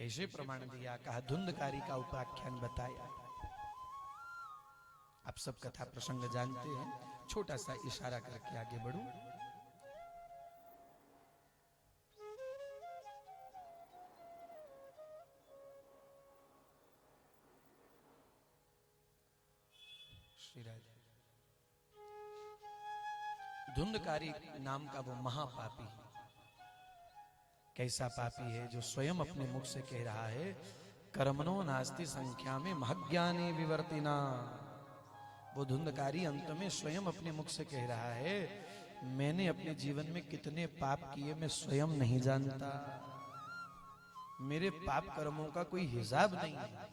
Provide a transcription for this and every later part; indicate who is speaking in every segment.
Speaker 1: कैसे प्रमाण दिया? कहा धुंधकारी का उपाख्यान बताया। आप सब कथा प्रसंग जानते हैं, छोटा सा इशारा करके आगे बढ़ूं। धुंधकारी नाम का वो महापापी, कैसा पापी है जो स्वयं अपने मुख से कह रहा है कर्मणो नास्ति संख्या में महज्ञाने विवर्तिना। वो धुंधकारी अंत में स्वयं अपने मुख से कह रहा है मैंने अपने जीवन में कितने पाप किए मैं स्वयं नहीं जानता, मेरे पाप कर्मों का कोई हिसाब नहीं है।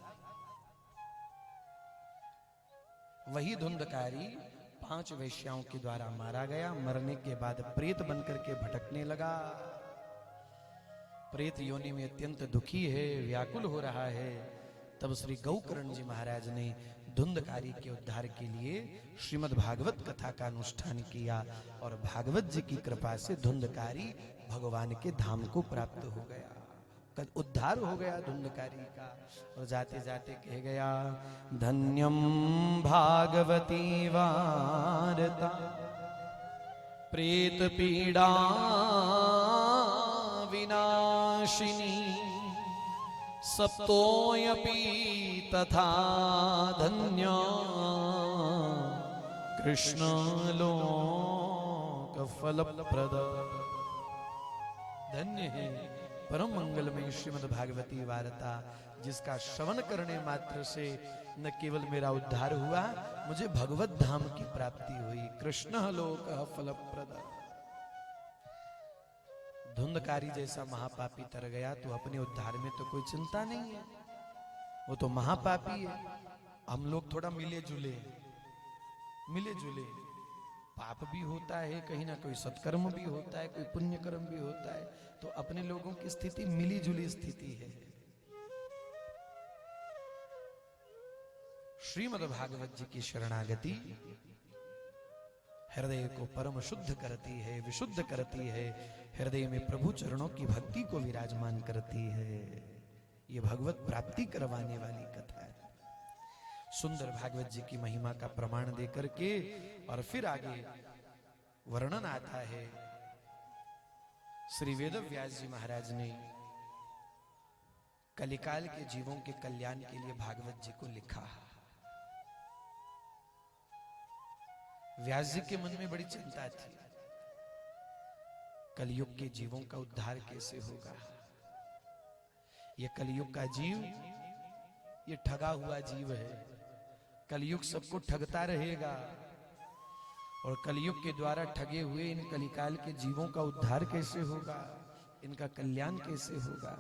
Speaker 1: वही धुंधकारी 5 वेश्याओं के द्वारा मारा गया। मरने के बाद प्रेत बनकर के भटकने लगा। प्रेत योनि में अत्यंत दुखी है, व्याकुल हो रहा है। तब श्री गौकर्ण जी महाराज ने धुंधकारी के उद्धार के लिए श्रीमद् भागवत कथा का अनुष्ठान किया और भागवत जी की कृपा से धुंधकारी भगवान के धाम को प्राप्त हो गया, उद्धार हो गया धुंधकारी का। और जाते जाते कह गया धन्यम भागवती वार्ता प्रेत पीड़ा विनाशिनी सप्तोयपि तथा धन्य कृष्ण लोक फलप्रद। धन्य है परम मंगलमय श्रीमद् भागवती वार्ता, जिसका श्रवण करने मात्र से न केवल मेरा उद्धार हुआ, मुझे भगवत धाम की प्राप्ति हुई। कृष्ण लोक फलप्रद। धुंधकारी जैसा महापापी तर गया तो अपने उद्धार में तो कोई चिंता नहीं है, वो तो महापापी है। हम लोग थोड़ा मिले जुले, पाप भी होता है, कहीं ना कोई सत्कर्म भी होता है, कोई पुण्य कर्म भी होता है, तो अपने लोगों की स्थिति मिली जुली स्थिति है। श्रीमद् भागवत जी की शरणागति हृदय को परम शुद्ध करती है, विशुद्ध करती है, हृदय में प्रभु चरणों की भक्ति को विराजमान करती है। ये भगवत प्राप्ति करवाने वाली कथा है। सुंदर भागवत जी की महिमा का प्रमाण देकर के और फिर आगे वर्णन आता है। श्री वेद व्यास जी महाराज ने कलिकाल के जीवों के कल्याण के लिए भागवत जी को लिखा। व्यास जी के मन में बड़ी चिंता थी, कलयुग के जीवों का उद्धार कैसे होगा। ये कलयुग का जीव ये ठगा हुआ जीव है, कलयुग सबको ठगता रहेगा और कलयुग के द्वारा ठगे हुए इन कलिकाल के जीवों का उद्धार कैसे होगा, इनका कल्याण कैसे होगा।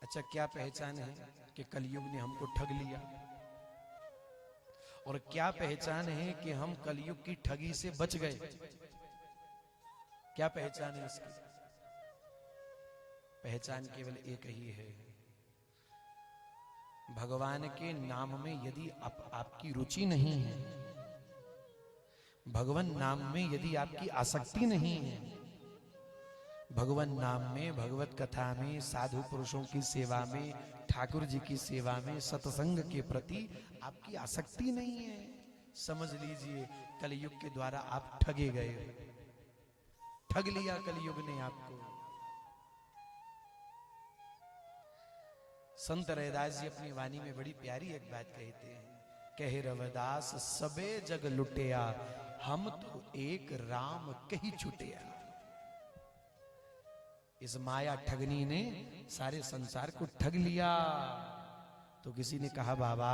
Speaker 1: अच्छा, क्या पहचान है कि कलयुग ने हमको ठग लिया, और क्या पहचान है कि हम कलयुग की ठगी से बच गए। क्या पहचान है इसकी? पहचान केवल एक ही है, भगवान के नाम में यदि आपकी रुचि नहीं है, भगवान नाम में यदि आपकी आसक्ति नहीं है, भगवान नाम में, भगवत कथा में, साधु पुरुषों की सेवा में, ठाकुर जी की सेवा में, सत्संग के प्रति आपकी आसक्ति नहीं है, समझ लीजिए कलयुग के द्वारा आप ठगे गए, ठग लिया कलयुग ने आपको। संत रैदास जी अपनी वाणी में बड़ी प्यारी एक बात कहते हैं, कहे रविदास सबे जग लुटिया हम तो एक राम कही छुटिया। इस माया ठगनी ने सारे संसार को ठग लिया। तो किसी ने कहा बाबा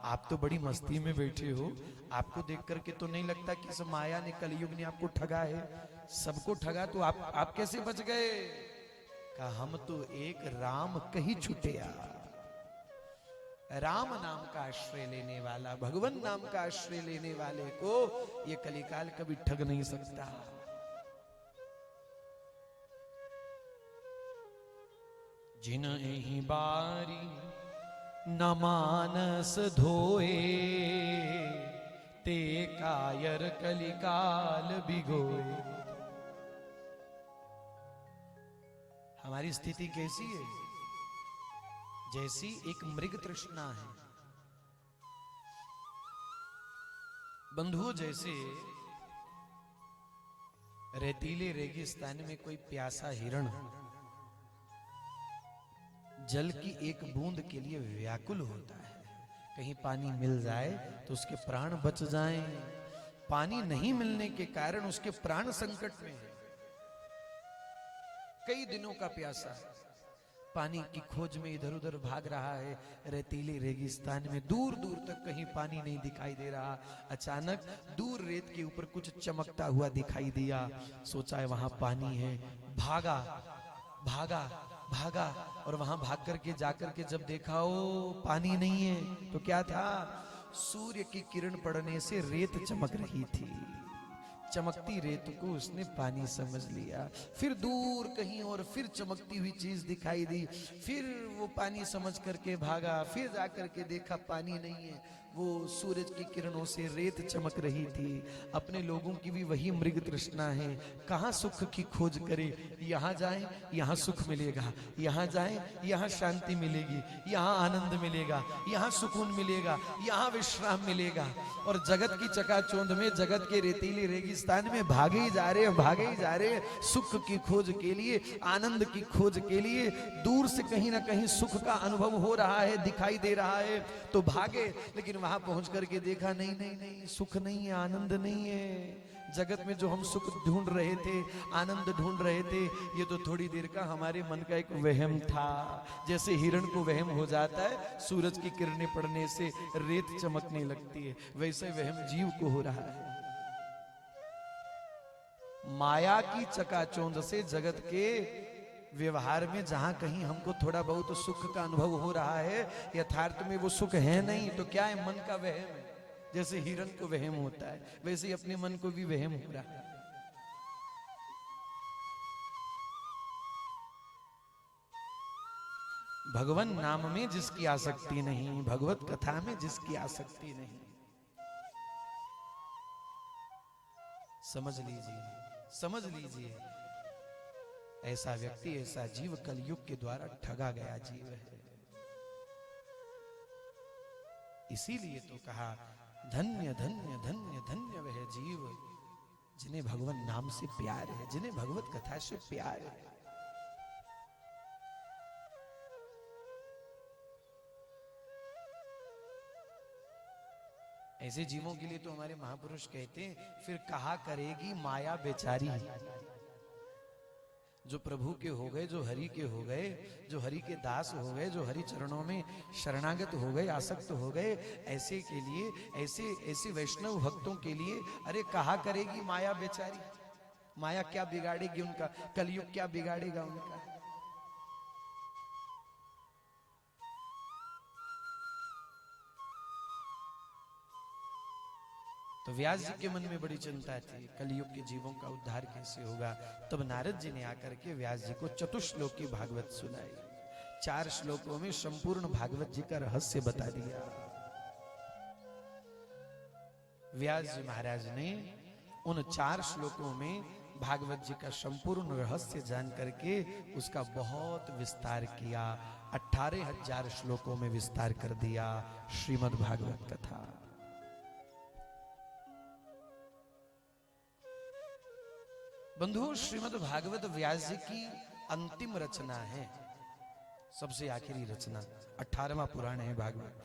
Speaker 1: आप तो बड़ी मस्ती में बैठे हो, आपको देख करके तो नहीं लगता कि इस माया ने, कलयुग ने आपको ठगा है। सबको ठगा तो आप कैसे बच गए? कहा हम तो एक राम कही छुटिया। राम नाम का आश्रय लेने वाला, भगवान नाम का आश्रय लेने वाले को ये कलिकाल कभी ठग नहीं सकता। जिन्हीं बारी न मानस धोए ते कायर कलिकाल बिगोए। स्थिति कैसी है? जैसी एक मृग तृष्णा है। बंधुओं, जैसे रेतीले रेगिस्तान में कोई प्यासा हिरण जल की एक बूंद के लिए व्याकुल होता है, कहीं पानी मिल जाए तो उसके प्राण बच जाएं। पानी नहीं मिलने के कारण उसके प्राण संकट में है, कई दिनों का प्यासा है, पानी की खोज में इधर उधर भाग रहा है। रेतीले रेगिस्तान में दूर दूर तक कहीं पानी नहीं दिखाई दे रहा। अचानक दूर रेत के ऊपर कुछ चमकता हुआ दिखाई दिया। सोचा है वहां पानी है। भागा भागा भागा और वहां भाग करके जाकर के जब देखा ओ पानी नहीं है, तो क्या था? सूर्य की किरण पड़ने से रेत चमक रही थी। चमकती रेत को उसने पानी समझ लिया। फिर दूर कहीं और फिर चमकती हुई चीज दिखाई दी, फिर वो पानी समझ करके भागा। फिर जाकर के देखा पानी नहीं है, वो सूरज की किरणों से रेत चमक रही थी। अपने लोगों की भी वही मृग तृष्णा है। कहाँ सुख की खोज करे? यहाँ जाएं यहाँ सुख मिलेगा, यहाँ जाएं यहाँ शांति मिलेगी, यहाँ आनंद मिलेगा, यहाँ सुकून मिलेगा, यहाँ विश्राम मिलेगा। और जगत की चकाचौंध में, जगत के रेतीले रेगिस्तान में भागे ही जा रहे हैं, भागे ही जा रहे हैं सुख की खोज के लिए, आनंद की खोज के लिए। दूर से कहीं ना कहीं सुख का अनुभव हो रहा है, दिखाई दे रहा है, तो भागे। लेकिन वहां पहुंच करके देखा नहीं नहीं नहीं, सुख नहीं है, आनंद नहीं है। जगत में जो हम सुख ढूंढ रहे थे, आनंद ढूंढ रहे थे, ये तो थोड़ी देर का हमारे मन का एक वहम था। जैसे हिरण को वहम हो जाता है सूरज की किरणें पड़ने से रेत चमकने लगती है, वैसे वहम जीव को हो रहा है। माया की चकाचौंध से जगत के व्यवहार में जहां कहीं हमको थोड़ा बहुत सुख का अनुभव हो रहा है, यथार्थ में वो सुख है नहीं, तो क्या है? मन का वहम है। जैसे हिरण को वहम होता है, वैसे ही अपने मन को भी वहम हो रहा है। भगवान नाम में जिसकी आसक्ति नहीं, भगवत कथा में जिसकी आसक्ति नहीं, समझ लीजिए, समझ लीजिए, ऐसा व्यक्ति, ऐसा जीव कलयुग के द्वारा ठगा गया जीव है। इसीलिए तो कहा धन्य धन्य धन्य धन्य वह जीव जिन्हें भगवान नाम से प्यार है, जिन्हें भगवत कथा से प्यार है। ऐसे जीवों के लिए तो हमारे महापुरुष कहते हैं, फिर कहा करेगी माया बेचारी। जो प्रभु के हो गए, जो हरि के हो गए, जो हरि के दास हो गए, जो हरि चरणों में शरणागत हो गए, आसक्त हो गए, ऐसे के लिए, ऐसे वैष्णव भक्तों के लिए अरे कहा करेगी माया बेचारी। माया क्या बिगाड़ेगी उनका? कलयुग क्या बिगाड़ेगा उनका? तो व्यास जी के मन में बड़ी चिंता थी, कलयुग के जीवों का उद्धार कैसे होगा। तब नारद जी ने आकर के व्यास जी को चतुश्लोक की भागवत सुनाई। 4 श्लोकों में संपूर्ण भागवत जी का रहस्य बता दिया। व्यास जी महाराज ने उन 4 श्लोकों में भागवत जी का संपूर्ण रहस्य जान करके उसका बहुत विस्तार किया। 18,000 श्लोकों में विस्तार कर दिया श्रीमद् भागवत कथा। बंधुओं, श्रीमद् भागवत व्यास जी की अंतिम रचना है, सबसे आखिरी रचना। 18वां पुराण है भागवत।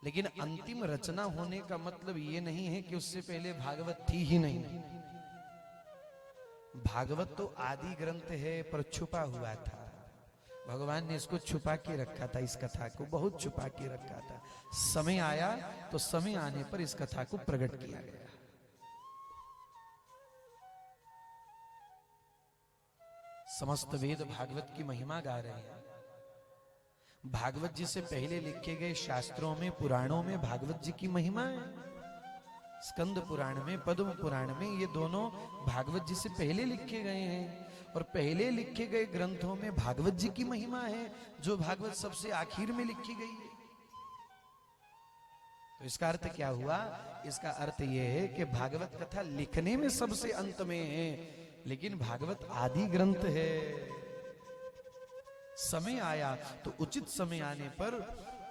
Speaker 1: लेकिन अंतिम रचना होने का मतलब ये नहीं है कि उससे पहले भागवत थी ही नहीं। भागवत तो आदि ग्रंथ है, पर छुपा हुआ था। भगवान ने इसको छुपा के रखा था, इस कथा को बहुत छुपा के रखा था। समय आया तो समय आने पर इस कथा को प्रकट किया गया। समस्त वेद भागवत की महिमा गा रहे हैं। भागवत जी से पहले लिखे गए शास्त्रों में, पुराणों में भागवत जी की महिमा है। स्कंद पुराण में, पद्म पुराण में, ये दोनों भागवत जी से पहले लिखे गए हैं। और पहले लिखे गए ग्रंथों में भागवत जी की महिमा है, जो भागवत सबसे आखिर में लिखी गई है। तो इसका अर्थ क्या हुआ? इसका अर्थ यह है कि भागवत कथा लिखने में सबसे अंत में है, लेकिन भागवत आदि ग्रंथ है। समय आया तो उचित समय आने पर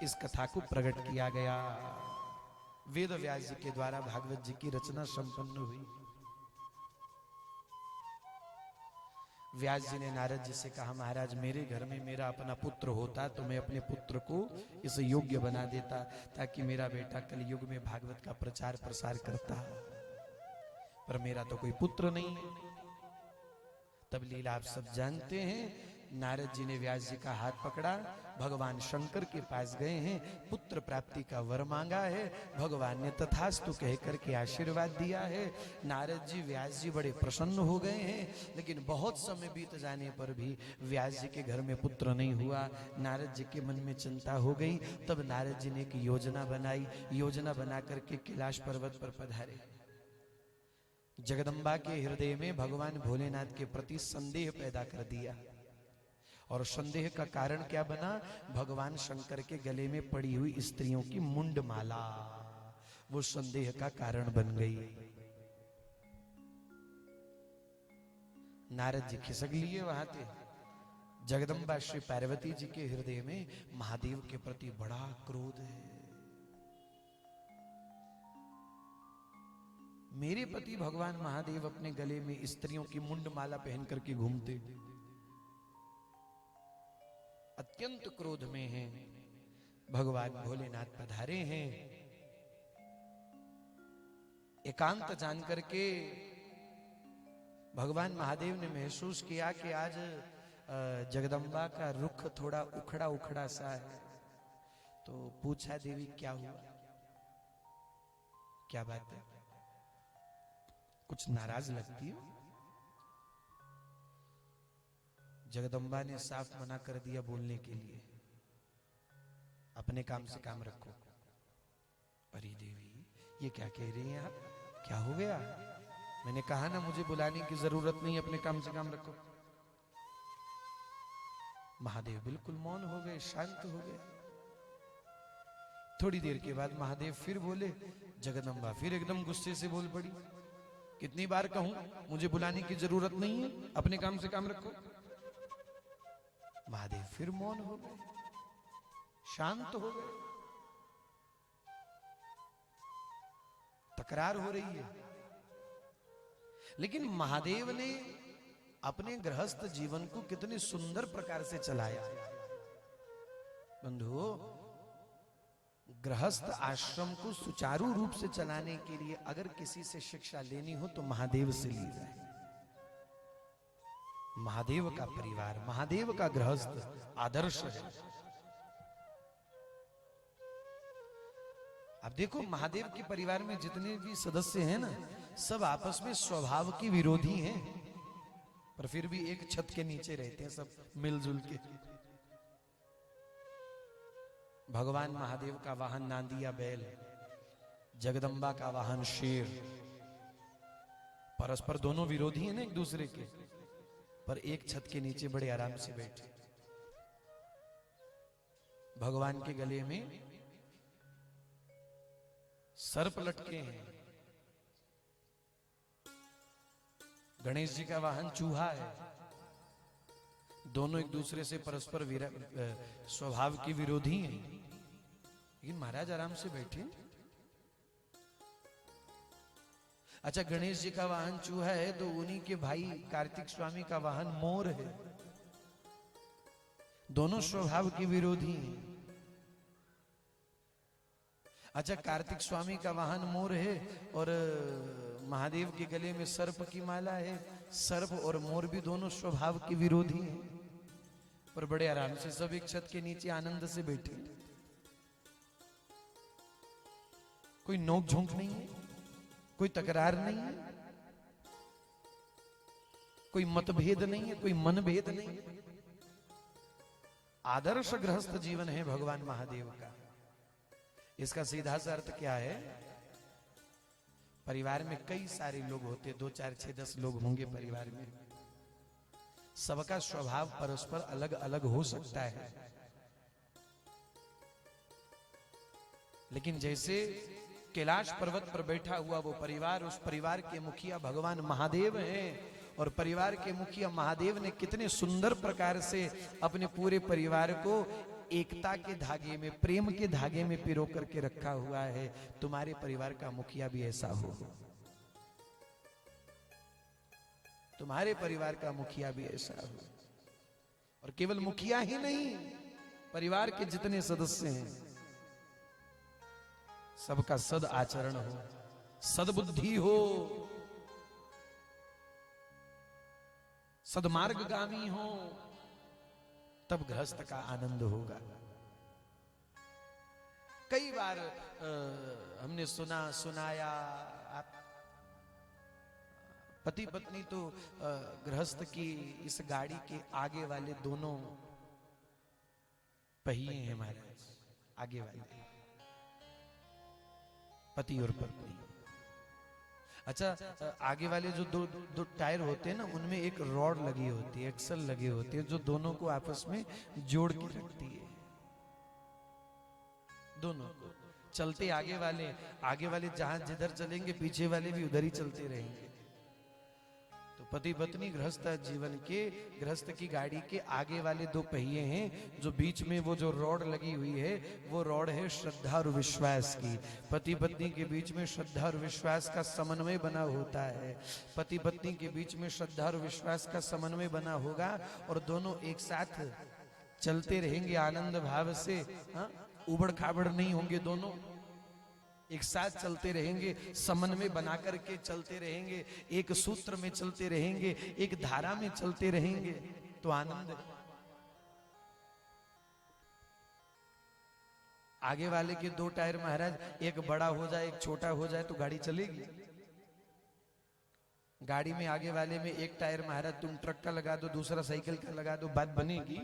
Speaker 1: इस कथा को प्रकट किया गया। वेद व्यास जी के द्वारा भागवत जी की रचना संपन्न हुई। व्यास जी ने नारद जी से कहा, महाराज मेरे घर में मेरा अपना पुत्र होता तो मैं अपने पुत्र को इस योग्य बना देता, ताकि मेरा बेटा कलयुग में भागवत का प्रचार प्रसार करता, पर मेरा तो कोई पुत्र नहीं है। तब लीला आप सब जानते हैं। नारद जी ने व्यास जी का हाथ पकड़ा, भगवान शंकर के पास गए हैं, पुत्र प्राप्ति का वर मांगा है। भगवान ने तथास्तु कह करके आशीर्वाद दिया है। नारद जी व्यास जी बड़े प्रसन्न हो गए हैं, लेकिन बहुत समय बीत जाने पर भी व्यास जी के घर में पुत्र नहीं हुआ। नारद जी के मन में चिंता हो गई। तब नारद जी ने एक योजना बनाई। योजना बना करके कैलाश पर्वत पर पधारे। जगदम्बा के हृदय में भगवान भोलेनाथ के प्रति संदेह पैदा कर दिया। और संदेह का कारण क्या बना? भगवान शंकर के गले में पड़ी हुई स्त्रियों की मुंड माला, वो संदेह का कारण बन गई। नारद जी खिसक लिए वहां थे। जगदम्बा श्री पार्वती जी के हृदय में महादेव के प्रति बड़ा क्रोध है। मेरे पति भगवान महादेव अपने गले में स्त्रियों की मुंड माला पहन करके घूमते, अत्यंत क्रोध में हैं। भगवान भोलेनाथ पधारे हैं। एकांत जान करके भगवान महादेव ने महसूस किया कि आज जगदम्बा का रुख थोड़ा उखड़ा उखड़ा सा है। तो पूछा, देवी क्या हुआ, क्या बात है, कुछ नाराज लगती हो? जगदम्बा ने साफ मना कर दिया बोलने के लिए, अपने काम से काम रखो। अरे देवी, ये क्या कह रही हैं आप, क्या हो गया? मैंने कहा ना मुझे बुलाने की जरूरत नहीं, अपने काम से काम रखो। महादेव बिल्कुल मौन हो गए, शांत हो गए। थोड़ी देर के बाद महादेव फिर बोले। जगदम्बा फिर एकदम गुस्से से बोल पड़ी, कितनी बार कहूं मुझे बुलाने की जरूरत नहीं है, अपने काम से काम रखो। महादेव फिर मौन हो गए, शांत हो गए। तकरार हो रही है, लेकिन महादेव ने अपने गृहस्थ जीवन को कितने सुंदर प्रकार से चलाया। बंधुओं, गृहस्थ आश्रम को सुचारू रूप से चलाने के लिए अगर किसी से शिक्षा लेनी हो तो महादेव से ली जाए। महादेव का परिवार, महादेव का गृहस्थ आदर्श है। अब देखो, महादेव के परिवार में जितने भी सदस्य हैं ना, सब आपस में स्वभाव की विरोधी हैं, पर फिर भी एक छत के नीचे रहते हैं सब मिलजुल के। भगवान महादेव का वाहन नांदिया बैल, जगदम्बा का वाहन शेर। परस्पर दोनों विरोधी हैं ना एक दूसरे के, पर एक छत के नीचे बड़े आराम से बैठे। भगवान के गले में सर्प लटके हैं। गणेश जी का वाहन चूहा है। दोनों एक दूसरे से परस्पर स्वभाव की विरोधी हैं, लेकिन महाराज आराम से बैठे। अच्छा, गणेश जी का वाहन चूहा है तो उन्हीं के भाई कार्तिक स्वामी का वाहन मोर है। दोनों स्वभाव के विरोधी हैं। अच्छा, कार्तिक स्वामी का वाहन मोर है और महादेव के गले में सर्प की माला है। सर्प और मोर भी दोनों स्वभाव के विरोधी हैं, पर बड़े आराम से सब एक छत के नीचे आनंद से बैठे। कोई नोक झोंक नहीं है, कोई तकरार नहीं है, कोई मतभेद नहीं है, कोई मनभेद नहीं है। आदर्श गृहस्थ जीवन है भगवान महादेव का। इसका सीधा सा अर्थ क्या है? परिवार में कई सारे लोग होते, 2 4 6 10 लोग होंगे परिवार में, सबका स्वभाव परस्पर अलग अलग हो सकता है। लेकिन जैसे कैलाश पर्वत पर बैठा हुआ वो परिवार, उस परिवार के मुखिया भगवान महादेव हैं, और परिवार के मुखिया महादेव ने कितने सुंदर प्रकार से अपने पूरे परिवार को एकता के धागे में, प्रेम के धागे में पिरो करके रखा हुआ है। तुम्हारे परिवार का मुखिया भी ऐसा हो, तुम्हारे परिवार का मुखिया भी ऐसा हो। और केवल मुखिया ही नहीं, परिवार के जितने सदस्य हैं सबका सद आचरण हो, सद्बुद्धि हो, सदमार्गगामी हो, तब गृहस्थ का आनंद होगा। कई बार हमने सुनाया, आप पति पत्नी तो गृहस्थ की इस गाड़ी के आगे वाले दोनों पहिए हैं हमारे, आगे वाले पति और पत्नी। अच्छा, आगे वाले जो दो टायर होते हैं ना, उनमें एक रॉड लगी होती है, एक्सल लगी होती है, जो दोनों को आपस में जोड़ के रखती है। दोनों को चलते आगे वाले जहां जिधर चलेंगे पीछे वाले भी उधर ही चलते रहेंगे। तो पति पत्नी गृहस्थ जीवन के, गृहस्थ की गाड़ी के आगे वाले दो पहिए हैं, जो बीच में वो जो रॉड लगी हुई है, वो रॉड है श्रद्धा और विश्वास की। पति पत्नी के बीच में श्रद्धा और विश्वास का समन्वय बना होता है। पति पत्नी के बीच में श्रद्धा और विश्वास का समन्वय बना होगा, और दोनों एक साथ चलते रहेंगे आनंद भाव से। हाँ, उबड़ खाबड़ नहीं होंगे, दोनों एक साथ चलते रहेंगे, समन्वय बना करके चलते रहेंगे, एक सूत्र में चलते रहेंगे, एक धारा में चलते रहेंगे, तो आनंद। आगे वाले के दो टायर महाराज, एक बड़ा हो जाए एक छोटा हो जाए तो गाड़ी चलेगी। गाड़ी में आगे वाले में एक टायर महाराज तुम ट्रक का लगा दो, दूसरा साइकिल का लगा दो, बात बनेगी?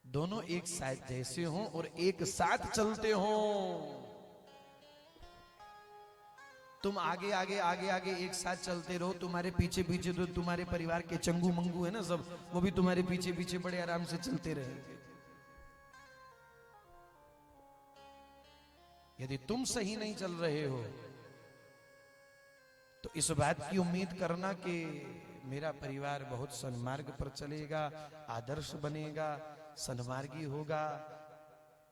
Speaker 1: दोनों एक साथ जैसे हों और एक साथ चलते हों। तुम आगे एक साथ चलते रहो, तुम्हारे पीछे तो तुम्हारे परिवार के चंगू मंगू है ना सब, वो भी तुम्हारे पीछे बड़े आराम से चलते रहेंगे। यदि तुम सही नहीं चल रहे हो तो इस बात की उम्मीद करना कि मेरा परिवार बहुत सन्मार्ग पर चलेगा, आदर्श बनेगा, सन्मार्गी होगा,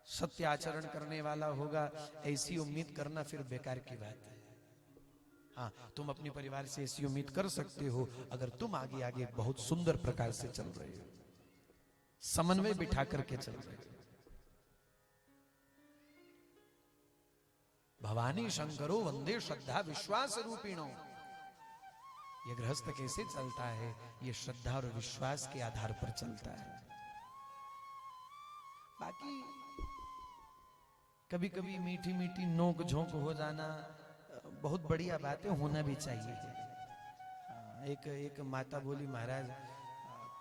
Speaker 1: सत्य आचरण करने वाला होगा, ऐसी उम्मीद करना फिर बेकार की बात है। हाँ, तुम अपने परिवार से ऐसी उम्मीद कर सकते हो अगर तुम आगे बहुत सुंदर प्रकार से चल रहे हो, समन्वय बिठा करके चल रहे हो। भवानी शंकरो वंदे श्रद्धा विश्वास रूपिणो। यह गृहस्थ कैसे चलता है? यह श्रद्धा और विश्वास के आधार पर चलता है। बाकी कभी कभी मीठी मीठी नोक झोंक हो जाना बहुत बढ़िया बात है, होना भी चाहिए। एक माता बोली, महाराज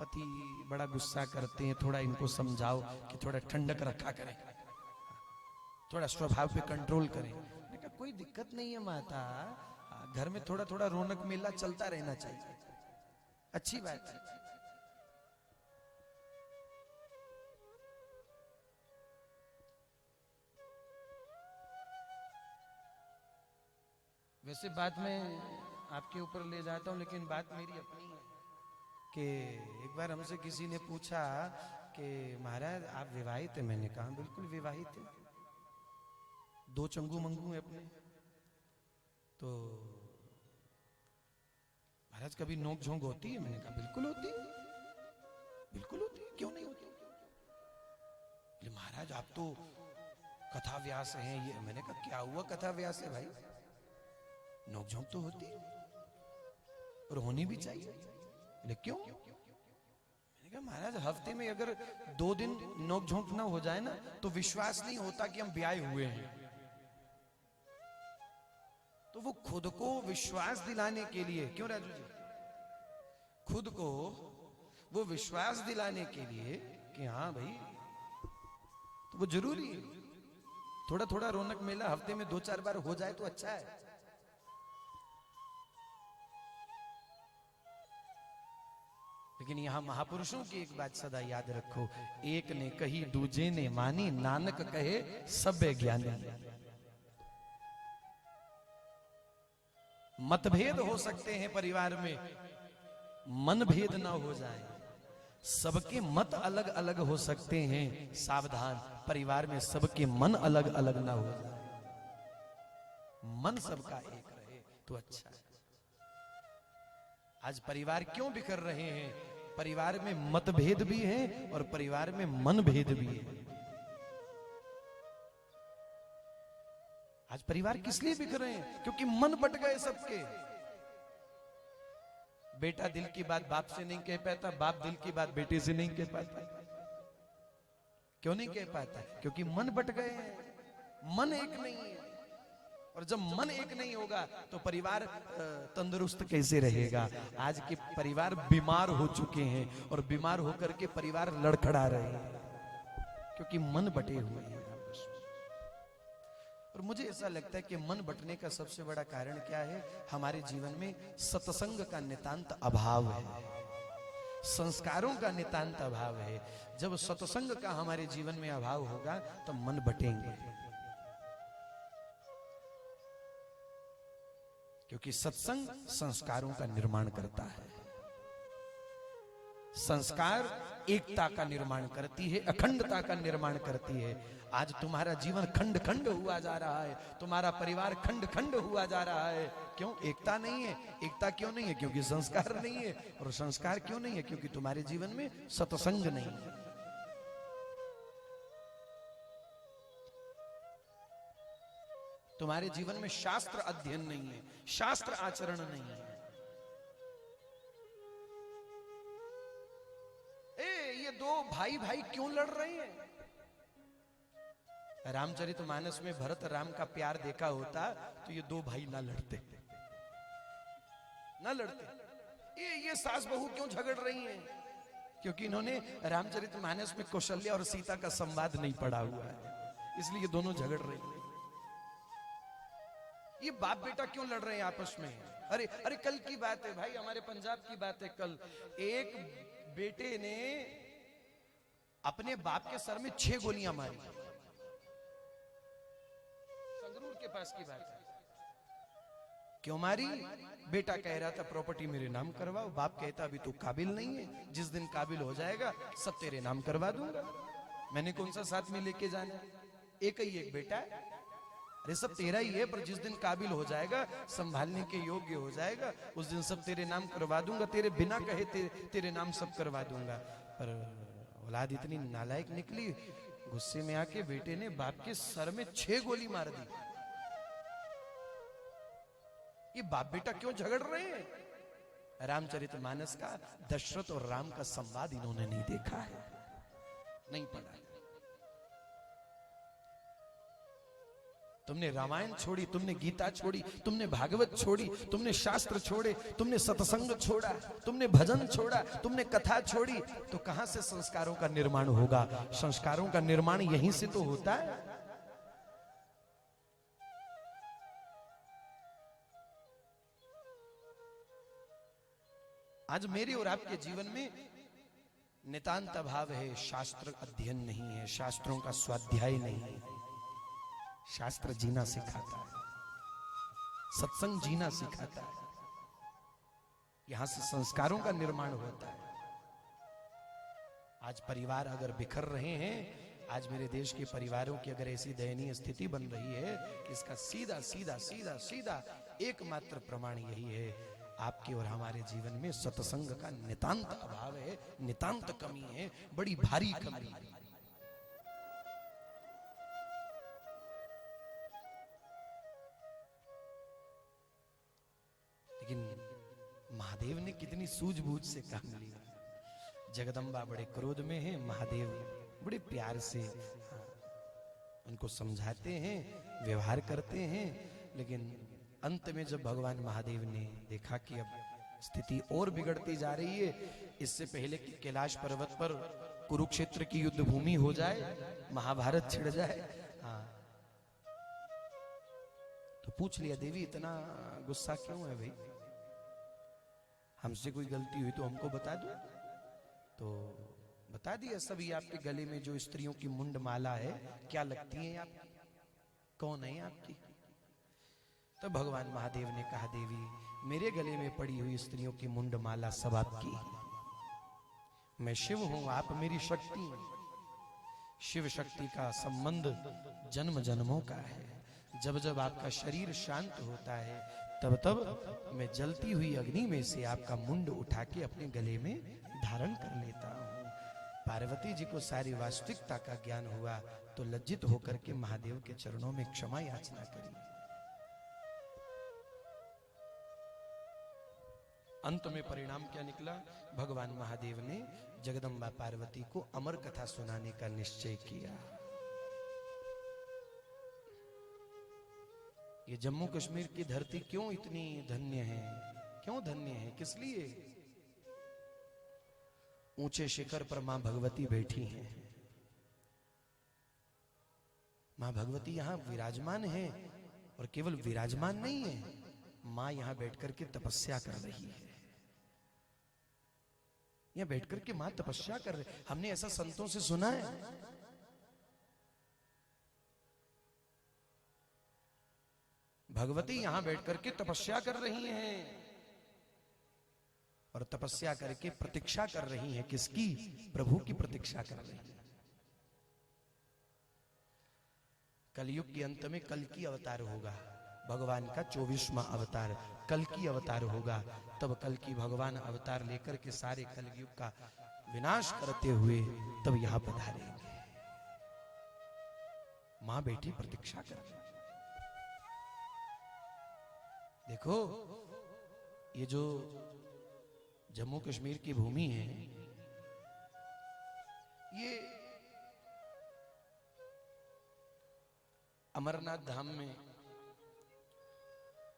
Speaker 1: पति बड़ा गुस्सा करते हैं, थोड़ा इनको समझाओ कि थोड़ा ठंडक रखा करें, थोड़ा स्वभाव पे कंट्रोल करें। मैंने कहा कोई दिक्कत नहीं है माता, घर में थोड़ा थोड़ा रौनक मेला चलता रहना चाहिए, अच्छी बात है। वैसे बात मैं आपके ऊपर ले जाता हूं, लेकिन बात मेरी अपनी है कि एक बार हमसे किसी ने पूछा कि महाराज आप विवाहित हैं? मैंने कहा बिल्कुल विवाहित है, दो चंगू मंगू है अपने। तो महाराज कभी नोक झोंक होती है? मैंने कहा बिल्कुल होती है, बिल्कुल होती है, क्यों नहीं होती? बोले महाराज आप तो कथा व्यास हैं ये। मैंने कहा क्या हुआ कथा व्यास है भाई, नोक झोंक तो होती है और होनी भी चाहिए। बोले क्यों? मैंने कहा महाराज हफ्ते में अगर 2 दिन नोक झोंक ना हो जाए ना तो विश्वास नहीं होता कि हम ब्याह हुए हैं। तो वो खुद को विश्वास दिलाने के लिए, क्यों राजू जी, खुद को वो विश्वास दिलाने के लिए कि हाँ भाई, तो वो जरूरी है। थोड़ा थोड़ा रौनक मेला हफ्ते में 2-4 बार हो जाए तो अच्छा है। लेकिन यहां महापुरुषों की एक बात सदा याद रखो, एक ने कही दूजे ने मानी, नानक कहे सब ज्ञानी। मतभेद हो सकते हैं परिवार में, मनभेद ना हो जाए। सबके मत अलग अलग हो सकते हैं, सावधान, परिवार में सबके मन अलग अलग ना हो जाए। मन सबका एक रहे तो अच्छा है। आज परिवार क्यों बिखर रहे हैं? परिवार में मतभेद भी है और परिवार में मनभेद भी है। आज परिवार किस लिए बिखर रहे हैं? क्योंकि मन बट गए सबके। बेटा दिल की बात बाप से नहीं कह पाता, बाप दिल की बात बेटे से नहीं कह पाता। क्यों नहीं कह पाता? क्योंकि मन बट गए हैं, मन एक नहीं है। और जब मन एक नहीं होगा तो परिवार तंदुरुस्त कैसे रहेगा? आज के परिवार बीमार हो चुके हैं और बीमार होकर के परिवार लड़खड़ा रहे हैं, क्योंकि मन बटे हुए हैं आपस में। और मुझे ऐसा लगता है कि मन बटने का सबसे बड़ा कारण क्या है? हमारे जीवन में सत्संग का नितांत अभाव है, संस्कारों का नितांत अभाव है। जब सत्संग का हमारे जीवन में अभाव होगा तो मन बटेंगे, क्योंकि सत्संग संस्कारों का निर्माण करता है। संस्कार एकता का निर्माण करती है, अखंडता का निर्माण करती है। आज तुम्हारा जीवन खंड खंड हुआ जा रहा है, तुम्हारा परिवार खंड खंड हुआ जा रहा है। क्यों? एकता नहीं है। एकता क्यों नहीं है? क्योंकि संस्कार नहीं है। और संस्कार क्यों नहीं है? क्योंकि तुम्हारे जीवन में सत्संग नहीं है। तुम्हारे जीवन में शास्त्र अध्ययन नहीं है, शास्त्र आचरण नहीं है। ये दो भाई भाई क्यों लड़ रहे हैं? रामचरितमानस में भरत राम का प्यार देखा होता तो ये दो भाई ना लड़ते, ना लड़ते। ये सास बहू क्यों झगड़ रही हैं? क्योंकि इन्होंने रामचरितमानस में कौशल्या और सीता का संवाद नहीं पढ़ा हुआ है, इसलिए दोनों झगड़ रही हैं। ये बाप बेटा क्यों लड़ रहे हैं आपस में? अरे अरे कल की बात है भाई, हमारे पंजाब की बात है। कल एक बेटे ने अपने बाप के सर में 6 गोलियां मारी। संगरूर के पास की बात है। क्यों मारी? बेटा कह रहा था प्रॉपर्टी मेरे नाम करवाओ। बाप कहता अभी तू काबिल नहीं है, जिस दिन काबिल हो जाएगा सब तेरे नाम करवा दूंगा। मैंने कौन सा साथ में लेके जाना? एक ही एक बेटा है, अरे सब तेरा ही है, पर जिस दिन काबिल हो जाएगा, संभालने के योग्य हो जाएगा, उस दिन सब तेरे नाम करवा दूंगा। तेरे बिना कहे तेरे नाम सब करवा दूंगा। पर औलाद इतनी नालायक निकली, गुस्से में आके बेटे ने बाप के सर में 6 गोली मार दी। ये बाप बेटा क्यों झगड़ रहे हैं? रामचरितमानस का दशरथ और राम का संवाद इन्होंने नहीं देखा है, नहीं पढ़ा। तुमने रामायण छोड़ी, तुमने गीता छोड़ी, तुमने भागवत छोड़ी, तुमने शास्त्र छोड़े, तुमने सत्संग छोड़ा, तुमने भजन छोड़ा, तुमने कथा छोड़ी, तो कहां से संस्कारों का निर्माण होगा? संस्कारों का निर्माण यहीं से तो होता है। आज मेरे और आपके जीवन में नितांत अभाव है। शास्त्र अध्ययन नहीं है, शास्त्रों का स्वाध्याय नहीं है। शास्त्र जीना सिखाता है, सत्संग जीना सिखाता है, यहां से संस्कारों का निर्माण होता है। आज परिवार अगर बिखर रहे हैं, आज मेरे देश के परिवारों की अगर ऐसी दयनीय स्थिति बन रही है, इसका सीधा सीधा सीधा सीधा एकमात्र प्रमाण यही है, आपके और हमारे जीवन में सत्संग का नितांत अभाव है, नितांत कमी है, बड़ी भारी कमी है। लेकिन महादेव ने कितनी सूझबूझ से काम लिया। जगदम्बा बड़े क्रोध में है, महादेव बड़े प्यार से उनको समझाते हैं, व्यवहार करते हैं। लेकिन अंत में जब भगवान महादेव ने देखा कि अब स्थिति और बिगड़ती जा रही है, इससे पहले कि कैलाश पर्वत पर कुरुक्षेत्र की युद्ध भूमि हो जाए, महाभारत छिड़ जाए, हाँ, तो पूछ लिया, देवी इतना गुस्सा क्यों है भाई? हमसे कोई गलती हुई तो हमको बता दो। तो बता दिया सभी, आपके गले में जो स्त्रियों की मुंड माला है क्या लगती है आपकी, कौन है आपकी? तो भगवान महादेव ने कहा, देवी मेरे गले में पड़ी हुई स्त्रियों की मुंड माला सब आपकी। मैं शिव हूं, आप मेरी शक्ति हैं। शिव शक्ति का संबंध जन्म जन्मों का है। जब जब आपका शरीर शांत होता है तब तब मैं जलती हुई अग्नि में से आपका मुंड उठा के अपने गले में धारण कर लेता हूं। पार्वती जी को सारी वास्तविकता का ज्ञान हुआ तो लज्जित होकर के महादेव के चरणों में क्षमा याचना करी। अंत में परिणाम क्या निकला? भगवान महादेव ने जगदम्बा पार्वती को अमर कथा सुनाने का निश्चय किया। ये जम्मू कश्मीर की धरती क्यों इतनी धन्य है? क्यों धन्य है? किस लिए? ऊंचे शिखर पर मां भगवती बैठी हैं। मां भगवती यहां विराजमान है और केवल विराजमान नहीं है, मां यहां बैठकर के तपस्या कर रही है। यहां बैठकर के मां तपस्या कर रही। हमने ऐसा संतों से सुना है। भगवती यहां बैठकर के तपस्या कर रही हैं और तपस्या करके प्रतीक्षा कर रही हैं। किसकी? प्रभु की प्रतीक्षा कर रही हैं। कलयुग के अंत में कल की अवतार होगा, भगवान का 24वां अवतार कल की अवतार होगा। तब कल की भगवान अवतार लेकर के सारे कलयुग का विनाश करते हुए तब यहां पधारेंगे। मां बेटी प्रतीक्षा कर रही। देखो, ये जो जम्मू कश्मीर की भूमि है, ये अमरनाथ धाम में,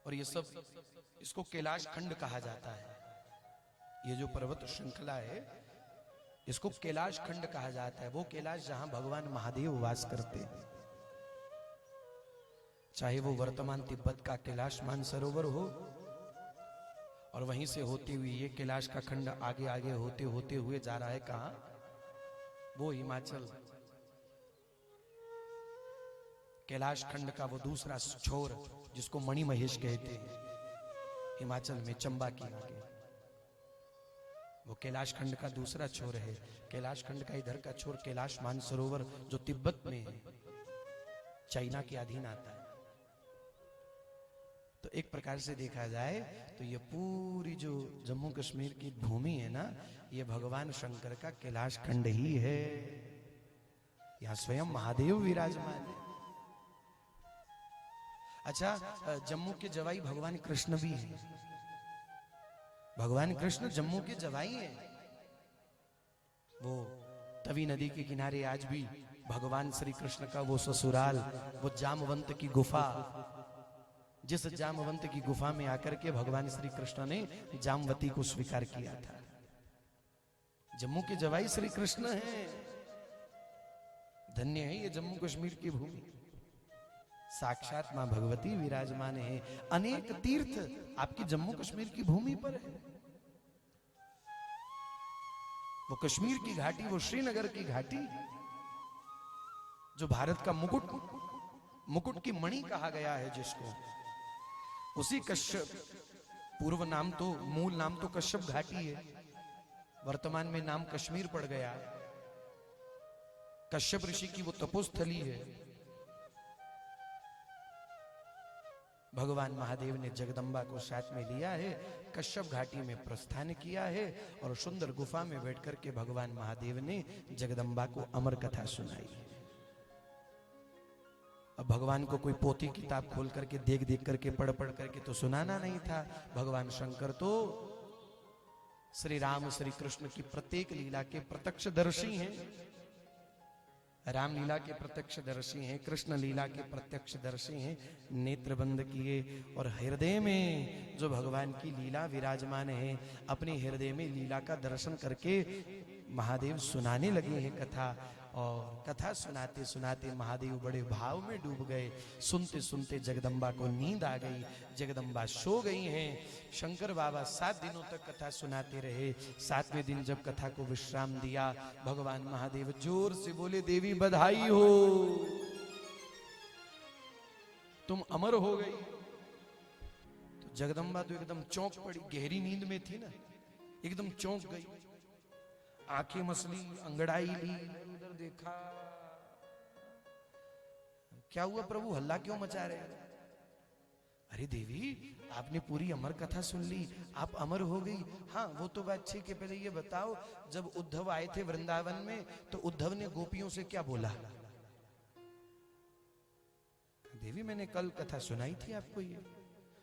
Speaker 1: और ये सब इसको कैलाश खंड कहा जाता है। ये जो पर्वत श्रृंखला है इसको कैलाश खंड कहा जाता है। वो कैलाश जहां भगवान महादेव वास करते हैं, चाहे वो वर्तमान तिब्बत का कैलाश मानसरोवर हो, और वहीं से होते हुए ये कैलाश का खंड आगे आगे होते होते हुए जा रहा है कहां? वो हिमाचल। कैलाश खंड का वो दूसरा छोर जिसको मणि महेश कहते हैं, हिमाचल में चंबा के आगे, वो कैलाश खंड का दूसरा छोर है। कैलाश खंड का इधर का छोर कैलाश मानसरोवर जो तिब्बत में है, चाइना के अधीन आता है। तो एक प्रकार से देखा जाए तो ये पूरी जो जम्मू कश्मीर की भूमि है ना, ये भगवान शंकर का कैलाश खंड ही है। यहां स्वयं महादेव विराजमान है। अच्छा, जम्मू के जवाई भगवान कृष्ण भी हैं। भगवान कृष्ण जम्मू के जवाई हैं। वो तवी नदी के किनारे आज भी भगवान श्री कृष्ण का वो ससुराल, वो जामवंत की गुफा, जिस जामवंत की गुफा में आकर के भगवान श्री कृष्ण ने जामवती को स्वीकार किया था। जम्मू के जवाई श्री कृष्ण हैं। धन्य है ये जम्मू कश्मीर की भूमि। साक्षात मां भगवती विराजमान है। अनेक तीर्थ आपकी जम्मू कश्मीर की भूमि पर है। वो कश्मीर की घाटी, वो श्रीनगर की घाटी, जो भारत का मुकुट की मणि कहा गया है जिसको, उसी कश्यप, पूर्व नाम तो, मूल नाम तो कश्यप घाटी है, वर्तमान में नाम कश्मीर पड़ गया। कश्यप ऋषि की वो तपोस्थली है। भगवान महादेव ने जगदम्बा को साथ में लिया है, कश्यप घाटी में प्रस्थान किया है, और सुंदर गुफा में बैठकर के भगवान महादेव ने जगदम्बा को अमर कथा सुनाई है। अब भगवान को कोई पोथी किताब खोल करके देख देख करके पढ़ करके तो सुनाना नहीं था। भगवान शंकर तो श्री राम श्री कृष्ण की प्रत्येक लीला के प्रत्यक्षदर्शी हैं। राम लीला के प्रत्यक्षदर्शी हैं, कृष्ण लीला के प्रत्यक्षदर्शी हैं। नेत्र बंद किए और हृदय में जो भगवान की लीला विराजमान है, अपने हृदय में लीला का दर्शन करके महादेव सुनाने लगे हैं कथा। और कथा सुनाते सुनाते महादेव बड़े भाव में डूब गए। सुनते सुनते जगदम्बा को नींद आ गई, जगदम्बा सो गई हैं। शंकर बाबा 7 दिनों तक कथा सुनाते रहे। 7वें दिन जब कथा को विश्राम दिया, भगवान महादेव जोर से बोले, देवी बधाई हो, तुम अमर हो गई। तो जगदम्बा तो एकदम चौंक पड़ी, गहरी नींद में थी ना, एकदम चौंक गई, आंखें मसली, अंगड़ाई ली, उधर देखा, क्या हुआ प्रभु, हल्ला क्यों मचा रहे हैं? अरे देवी, आपने पूरी अमर कथा सुन ली, आप अमर हो गई। हाँ वो तो बात ठीक है, पहले ये बताओ, जब उद्धव आए थे वृंदावन में तो उद्धव ने गोपियों से क्या बोला? देवी मैंने कल कथा सुनाई थी आपको ये।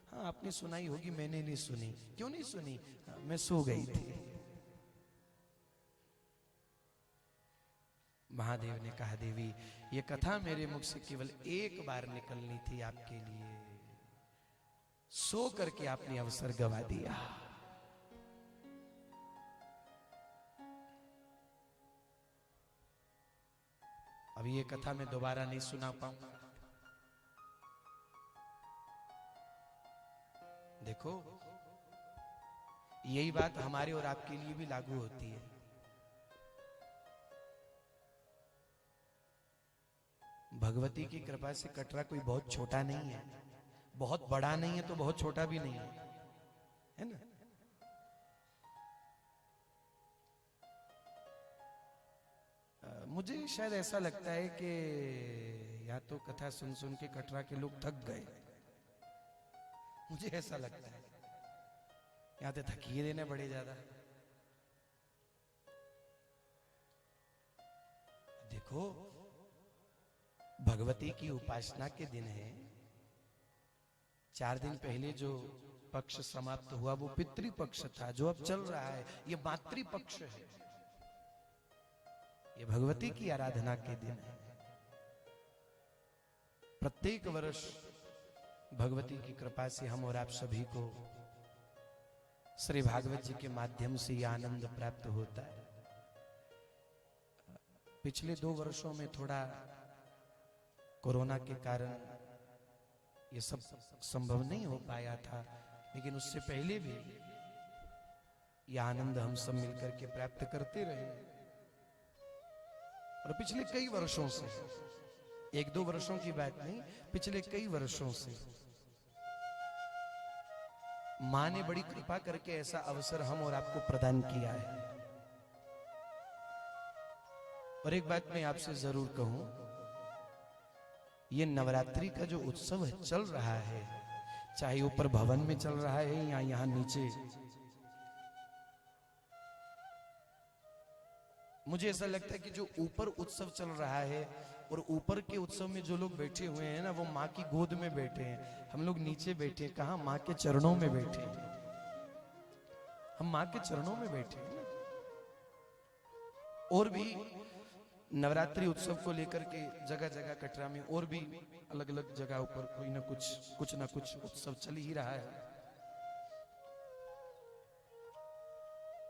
Speaker 1: हाँ आपने सुनाई होगी, मैंने नहीं सुनी। क्यों नहीं सुनी? हाँ, मैं सो गई थी। महादेव ने कहा, देवी ये कथा मेरे मुख से केवल एक बार निकलनी थी आपके लिए, सो करके आपने अवसर गवा दिया। अब ये कथा मैं दोबारा नहीं सुना पाऊंगा। देखो यही बात हमारे और आपके लिए भी लागू होती है। भगवती की कृपा से कटरा कोई बहुत छोटा नहीं है, बहुत बड़ा नहीं है तो बहुत छोटा भी नहीं है ना। मुझे शायद ऐसा लगता है कि या तो कथा सुन सुन के कटरा के लोग थक गए, मुझे ऐसा लगता है, या तो थकिए देने बड़े ज्यादा। देखो भगवती की उपासना के दिन है। 4 दिन पहले जो पक्ष समाप्त हुआ वो पितृपक्ष था, जो अब चल रहा है ये मातृपक्ष है। ये भगवती की आराधना के दिन है। प्रत्येक वर्ष भगवती की कृपा से हम और आप सभी को श्री भागवत जी के माध्यम से ये आनंद प्राप्त होता है। पिछले 2 वर्षों में थोड़ा कोरोना के कारण ये सब संभव नहीं हो पाया था, लेकिन उससे पहले भी ये आनंद हम सब मिलकर के प्राप्त करते रहे। और पिछले कई वर्षों से, 1-2 वर्षों की बात नहीं, पिछले कई वर्षों से मां ने बड़ी कृपा करके ऐसा अवसर हम और आपको प्रदान किया है। और एक बात मैं आपसे जरूर कहूं, ये नवरात्रि का जो उत्सव है चल रहा है, चाहे ऊपर भवन में चल रहा है या यहां नीचे, मुझे ऐसा लगता है कि जो ऊपर उत्सव चल रहा है और ऊपर के उत्सव में जो लोग बैठे हुए हैं ना, वो माँ की गोद में बैठे हैं। हम लोग नीचे बैठे हैं, कहां? माँ के चरणों में बैठे हैं। हम माँ के चरणों में बैठे हैं। और भी नवरात्रि उत्सव को लेकर के जगह जगह कटरा में और भी अलग अलग जगह पर कोई ना कुछ उत्सव चल ही रहा है।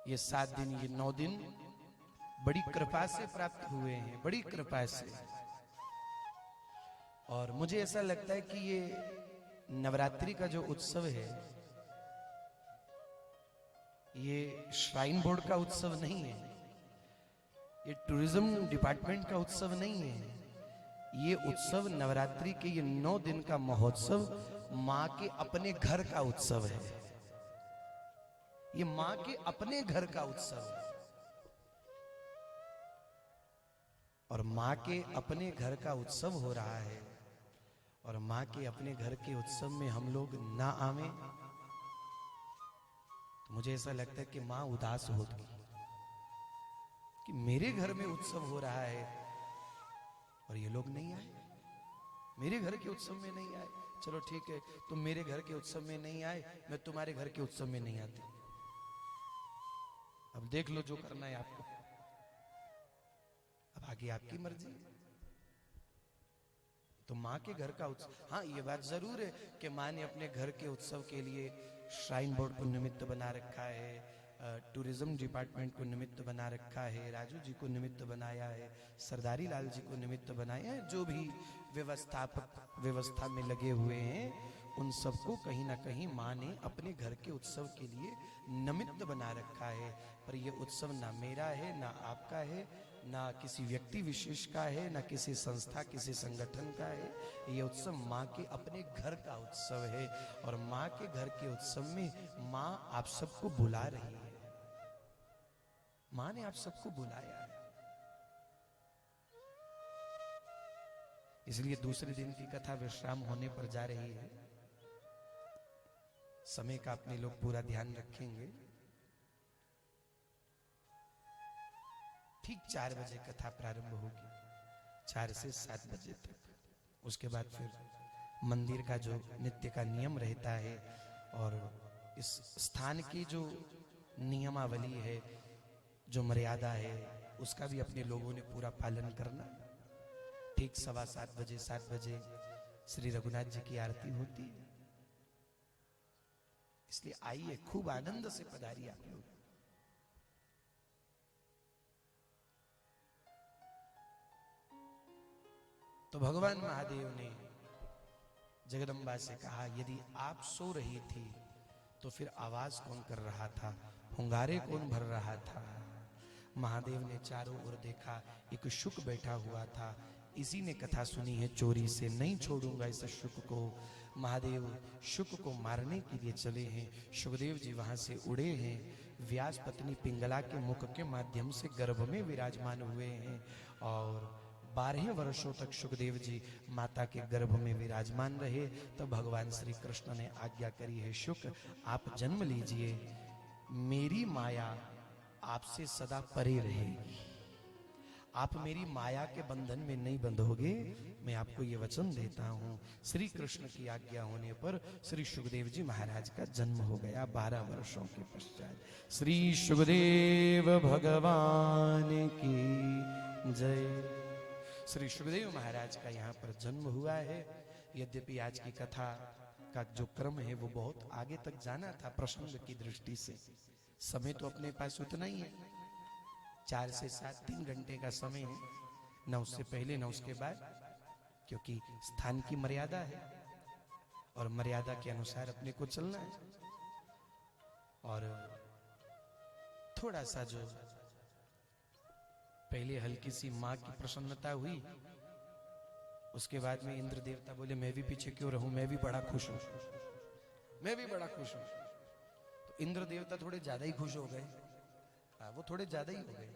Speaker 1: ये 7 दिन, ये 9 दिन बड़ी कृपा से प्राप्त हुए हैं, बड़ी कृपा से। और मुझे ऐसा लगता है कि ये नवरात्रि का जो उत्सव है, ये श्राइन बोर्ड का उत्सव नहीं है, ये टूरिज्म डिपार्टमेंट का उत्सव नहीं है। ये उत्सव नवरात्रि के ये 9 दिन का महोत्सव मां के अपने घर का उत्सव है। ये मां के अपने घर का उत्सव है। और मां के अपने घर का उत्सव हो रहा है, और मां के अपने घर के उत्सव में हम लोग ना आवे तो मुझे ऐसा लगता है कि मां उदास होगी कि मेरे घर में उत्सव हो रहा है और ये लोग नहीं आए, मेरे घर के उत्सव में नहीं आए। चलो ठीक है, तुम मेरे घर के उत्सव में नहीं आए, मैं तुम्हारे घर के उत्सव में नहीं आती। अब देख लो जो करना है आपको, अब आगे आपकी मर्जी। तो माँ के घर का उत्सव, हाँ ये बात जरूर है कि माँ ने अपने घर के उत्सव के लिए श्राइन बोर्ड को निमित्त बना रखा है, टूरिज्म डिपार्टमेंट को निमित्त बना रखा है, राजू जी को निमित्त बनाया है, सरदारी लाल जी को निमित्त बनाया है, जो भी व्यवस्था में लगे हुए हैं उन सबको कहीं ना कहीं माँ ने अपने घर के उत्सव के लिए निमित्त बना रखा है। पर ये उत्सव ना मेरा है, ना आपका है, ना किसी व्यक्ति विशेष का है, ना किसी संस्था किसी संगठन का है। ये उत्सव माँ के अपने घर का उत्सव है और माँ के घर के उत्सव में माँ आप सबको बुला रही है। माँ ने आप सबको बुलाया है, इसलिए दूसरे दिन की कथा विश्राम होने पर जा रही है। समय का अपने लोग पूरा ध्यान रखेंगे। ठीक 4 बजे कथा प्रारंभ होगी, 4 से 7 बजे तक। उसके बाद फिर मंदिर का जो नित्य का नियम रहता है और इस स्थान की जो नियमावली है, जो मर्यादा है, उसका भी अपने लोगों ने पूरा पालन करना। ठीक 7:15 बजे 7 बजे श्री रघुनाथ जी की आरती होती है, इसलिए आइए, खूब आनंद से पधारिए आप लोग। तो भगवान महादेव ने जगदम्बा से कहा, यदि आप सो रही थी तो फिर आवाज कौन कर रहा था, हुंगारे कौन भर रहा था। महादेव ने चारों ओर देखा, एक शुक बैठा हुआ था। इसी ने कथा सुनी है चोरी से, नहीं छोड़ूंगा इस शुक को। महादेव शुक को मारने के लिए चले हैं। सुखदेव जी वहां से उड़े हैं। व्यास पत्नी पिंगला के मुख के माध्यम से गर्भ में विराजमान हुए हैं और 12 वर्षों तक सुखदेव जी माता के गर्भ में विराजमान रहे। तो भगवान श्री कृष्ण ने आज्ञा करी है, शुक आप जन्म लीजिए, मेरी माया आपसे सदा परे रहेगी, आप मेरी माया के बंधन में नहीं बंधोगे, मैं आपको ये वचन देता हूं। श्री कृष्ण की आज्ञा होने पर श्री सुखदेव जी महाराज का जन्म हो गया 12 वर्षों के पश्चात। श्री सुखदेव भगवान की जय। श्री सुखदेव महाराज का यहाँ पर जन्म हुआ है। यद्यपि आज की कथा का जो क्रम है वो बहुत आगे तक जाना था प्रसंग की दृष्टि से, समय तो अपने पास उतना ही है, 4 से 7 3 घंटे का समय है, न उससे पहले न उसके बाद, क्योंकि स्थान की मर्यादा है और मर्यादा के अनुसार अपने को चलना है। और थोड़ा सा जो पहले हल्की सी माँ की प्रसन्नता हुई, उसके बाद में इंद्र देवता बोले मैं भी पीछे क्यों रहूं, मैं भी बड़ा खुश हूं, मैं भी बड़ा खुश हूं। तो इंद्र देवता थोड़े ज्यादा ही खुश हो गए, वो थोड़े ज्यादा ही हो गए।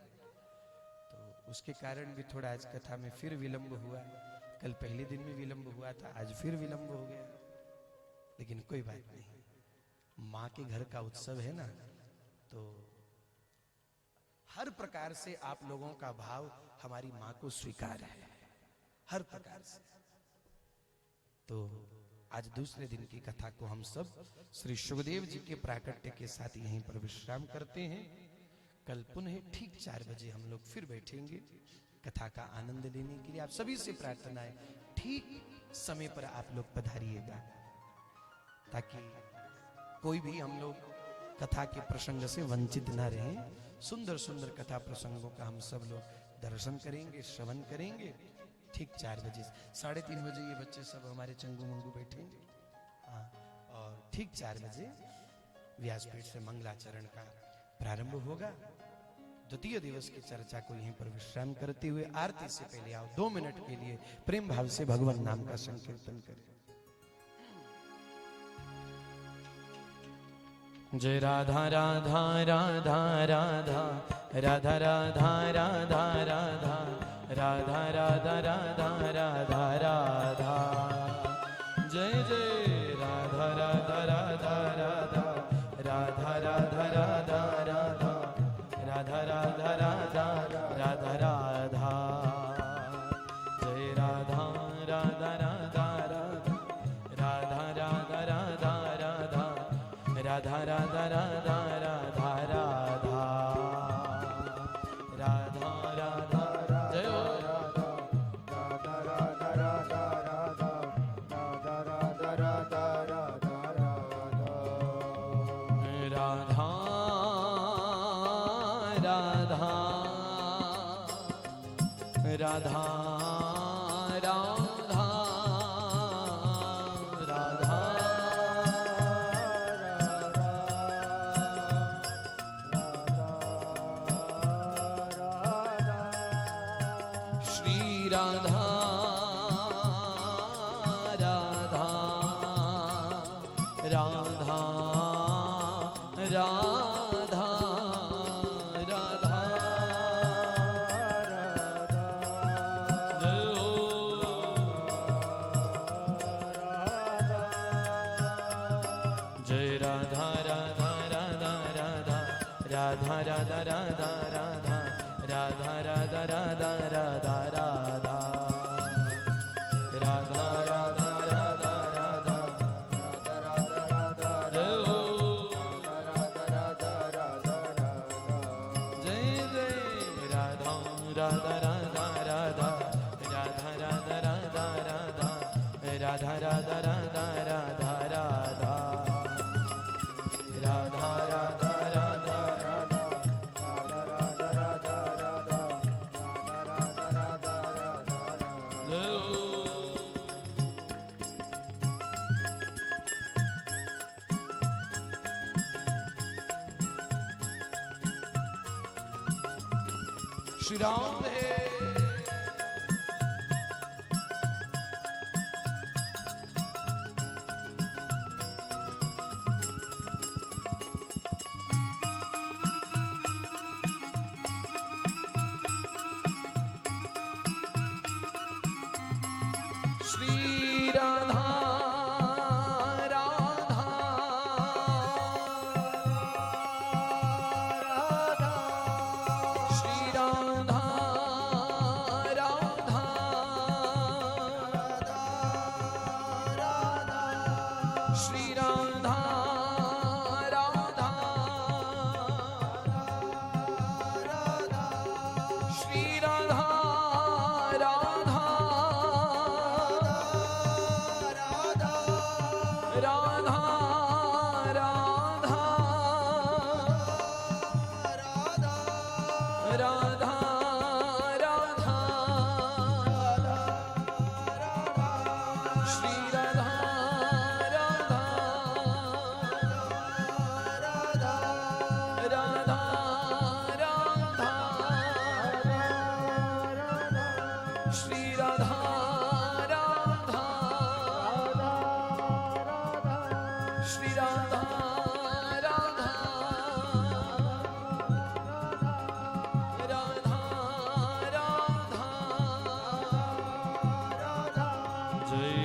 Speaker 1: तो उसके कारण भी थोड़ा आज कथा में फिर विलंब हुआ। कल पहले दिन में विलंब हुआ था, आज फिर विलंब हो गया, लेकिन कोई बात नहीं। माँ के घर का उत्सव है ना, तो हर प्रकार से आप लोगों का भाव हमारी माँ को स्वीकार है, हर प्रकार से। तो आज दूसरे दिन की कथा को हम सब श्री सुखदेव जी के प्राकट्य के साथ यहीं पर विश्राम करते हैं। कल पुनः ठीक 4 बजे हम लोग फिर बैठेंगे कथा का आनंद लेने के लिए। आप सभी से प्रार्थना है, ठीक समय पर आप लोग पधारिएगा, ताकि कोई भी हम लोग कथा के प्रसंग से वंचित ना रहें। सुंदर सुंदर कथा प्रसंगों का हम सब लोग दर्शन करेंगे, श्रवण करेंगे। ठीक 4 बजे 3:30 बजे ये बच्चे सब हमारे चंगू मंगू बैठेंगे, हाँ, और ठीक 4 बजे व्यासपीठ से मंगलाचरण का प्रारंभ होगा। द्वितीय दिवस की चर्चा को यहीं पर विश्राम करते हुए आरती से पहले आओ 2 मिनट के लिए प्रेम भाव से भगवान नाम का संकीर्तन करें। जय राधा राधा राधा राधा राधा राधा राधा राधा राधा राधा राधा राधा राधा। जय जय राधा राधा राधा राधा राधा राधा राधा राधा राधा राधा राधा राधा राधा। जय राधा राधा राधा राधा राधा राधा राधा राधा राधा राधा राधा राधा राधा राधा राधा। जय हो राधा राधा राधा राधा राधा राधा राधा राधा राधा राधा। राधा राधा राधा राधा श्री राधा राधा राधा राधा राधा जय राधा राधा राधा राधा राधा राधा राधा राधा राधा राधा राधा राधा राधा राधा राधा राधा राधा जय जय राधा राधा राधा राधा राधा राधा राधा राधा राधा राधा राधा राधा राधा राधा राधा राधा श्री राम है श्री राधा राधा राधा श्री राधा राधा राधा श्री राधा राधा राधा श्री राधा राधा राधा राधा राधा श्री राधा राधा राधा राधा श्री राधा राधा श्री राधा राधा राधा राधा जय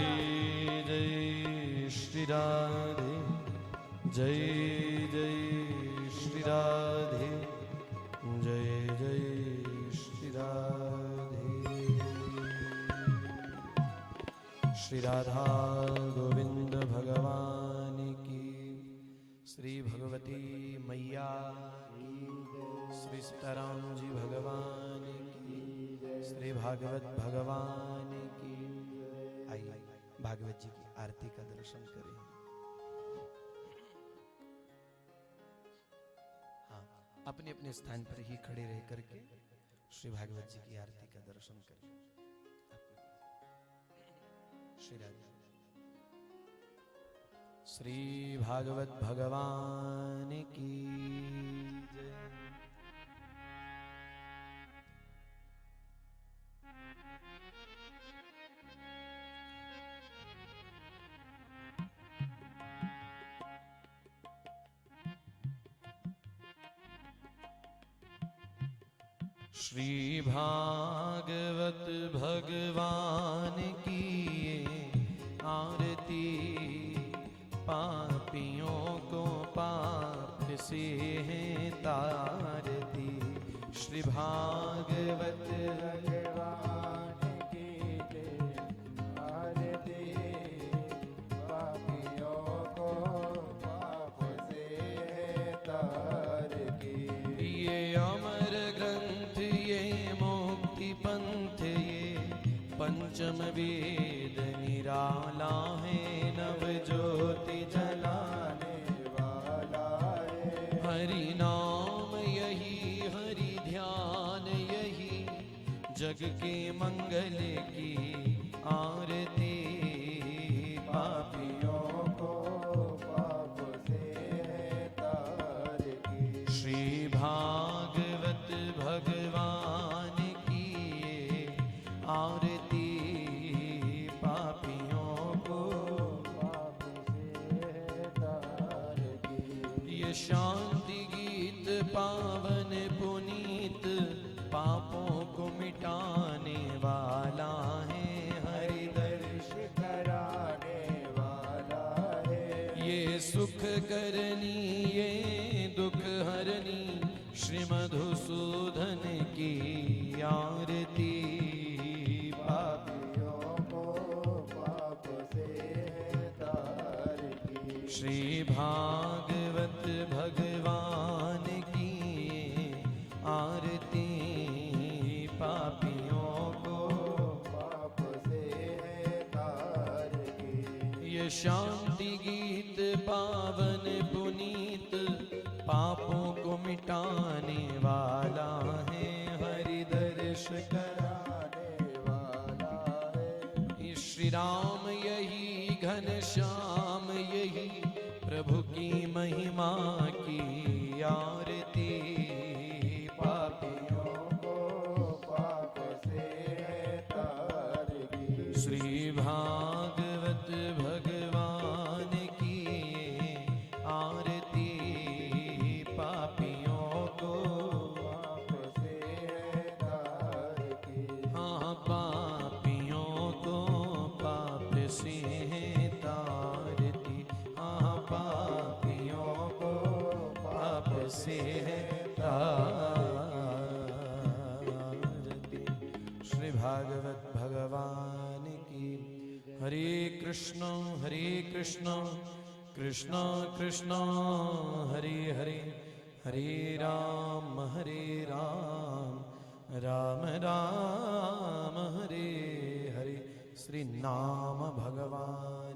Speaker 1: जय श्री राधे जय जय श्री राधे जय जय श्री राधे श्री राधा गोविंद भगवान की श्री भगवती मैया की श्री सीताराम जी भगवान की श्री भागवत भगवान की। आइए भागवत जी की आरती का दर्शन करें। हाँ, अपने अपने स्थान पर ही खड़े रह करके श्री भागवत जी की आरती का दर्शन करें। श्री राधे श्री भागवत भगवान की जय। श्री भागवत भगवान की आरती पापियों को पाप से है तारती। श्री भागवत भगवान की आरती पापियों को पाप से है तारती। ये अमर ग्रंथ ये मुक्ति पंथ ये पंचम वेद निराला है नव ज्योति जलाने वाला है। हरि नाम यही हरि ध्यान जग के मंगल की आरती, पापियों
Speaker 2: को पाप से है तार की।
Speaker 1: श्री भागवत भगवान की ये आरती, पापियों को
Speaker 2: पाप से है तार की।
Speaker 1: ये शांति गीत पावन पुनीत, पापों को मिटाने वाला है, हरि
Speaker 2: दर्श कराने वाला है।
Speaker 1: ये सुख करनी ये दुख हरनी, श्री मधुसूदन की आरती,
Speaker 2: पापियों को पाप से है तार की।
Speaker 1: श्री भागवत भगवान की आरती, पापियों को
Speaker 2: पाप से है तार की।
Speaker 1: ये शांति गीत पावन पुनीत, पापों को मिटाने वाला है, हरि दर्श
Speaker 2: कराने वाला है।
Speaker 1: श्री राम यही घनश्याम यही प्रभु की महिमा की आरती,
Speaker 2: पापियों को पाप से है तार की।
Speaker 1: श्री भागवत भगवान की आरती, पापियों को
Speaker 2: पाप से है तार की।
Speaker 1: हाँ, पापियों को पाप से है तारती, हाँ, पापियों को पाप से है तारती। श्री भागवत भगवान की। हरे कृष्ण कृष्ण कृष्ण हरे हरे, हरे राम राम राम हरे हरे। श्री नाम भगवान